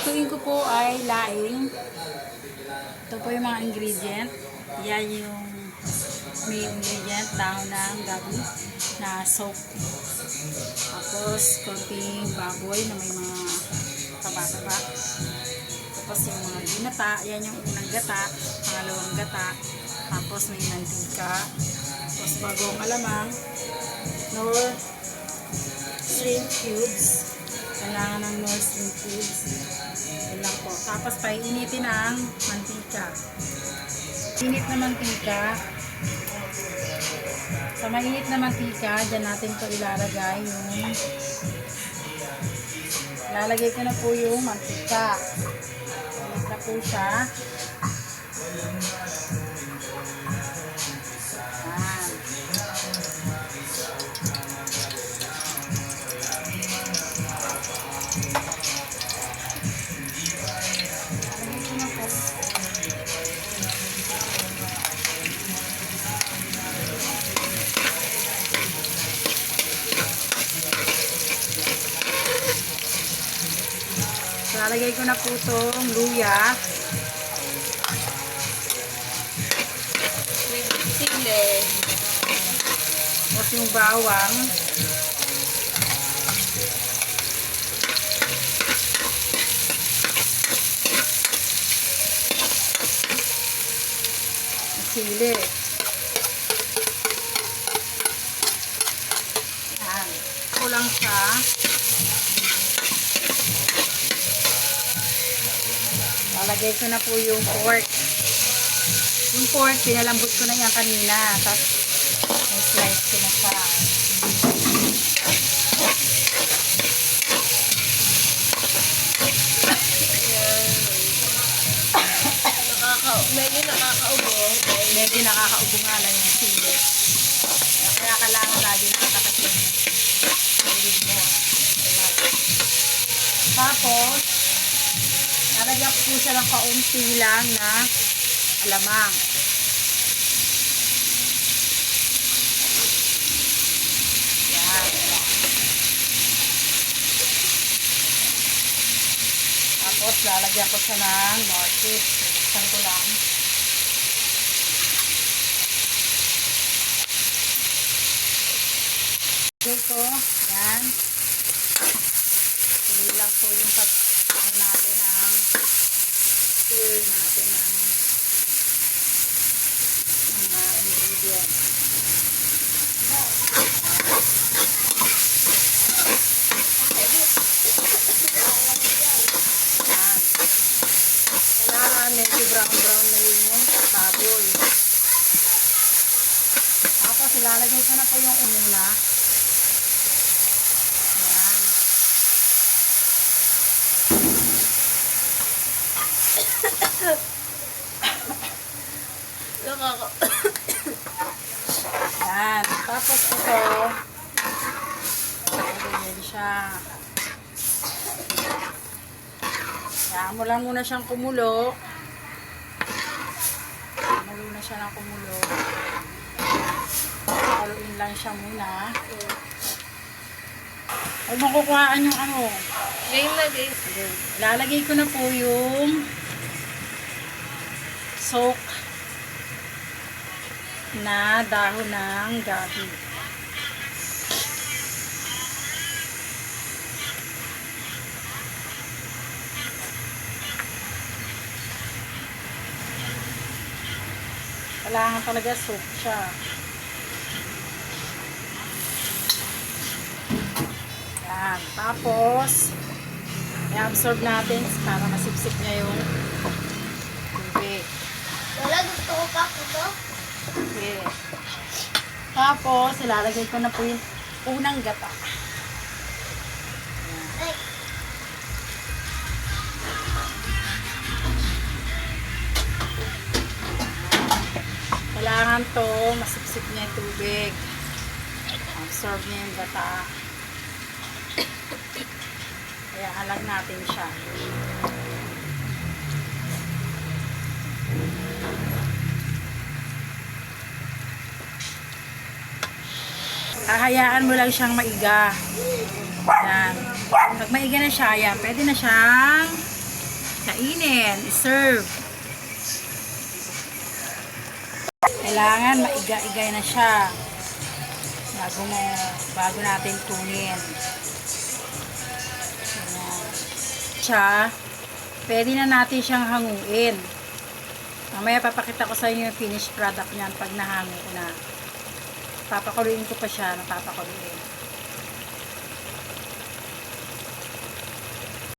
Lulutuin ko po ay laing. Ito po yung mga ingredient. Yan yung main ingredient, dahon ng gabi na soap. Tapos, konting baboy na may mga taba-taba. Tapos yung mga ginata, yan yung unang gata, pangalawang gata. Tapos may mantika. Tapos bagong alamang, nor shrimp cubes. Kailangan ng nor shrimp cubes. Yan lang po. Tapos painitin ang mantika. Init na mantika. Sa mainit na mantika, dyan natin ito ilalagay yung lalagay ko na po yung mantika. Init na po siya. Yan. Lalagay ko na po. Lalagay ko na po itong luya. Sili. Tapos yung bawang. Sili. Yan. Kulang siya. Lalagay ko na po yung pork. Yung pork, pinalambot ko na yan kanina. Tapos, may slice ko na siya. Medyo nakakaubo. Medyo nakakaubo nga lang yung sili. Kaya kailangan lagi nakatakas yung sili mo. Tapos, lalagyan ko po siya ng kaunti lang na alamang. Yan. Tapos, lalagyan ko siya ng nortis. Buksan ko lang. Okay ko. Yan. Tuloy lang po yung natin ang stir natin ang mga ingredients. Yan. Kailangan medyo brown na yung baboy. Tapos ilalagay ko na po yung umuna. Yan. Yan. Tapos ito, ganyan siya. Yan mo lang muna siyang kumulo. Kumulo na siya ng kumulo. Haluin lang siya muna. Huwag mong kukuhaan yung ano. Game na guys. Lalagay ko na po yung soak na dahon ng gabi. Kailangan talaga soak siya. Yan. Tapos, i-absorb natin para masipsip niya yung tubig. Wala, gusto ko pa ito. Okay. Tapos, ilalagay ko na po yung unang gata. Ay, Kailangan to masipsip niya yung tubig. Absorb niya yung gata. Kaya halag natin siya. Hahayaan mo lang siyang maiga. Yan. Pag maiga na siya, yan, pwede na siyang Kainin, serve. Kailangan maiga-igay na siya bago natin tunin. Ayan. Siya, pwede na natin siyang hanguin. Mamaya papakita ko sa inyo yung finished product niyan pag nahango ko na. Papakuluin ko pa siya, napapakuluin.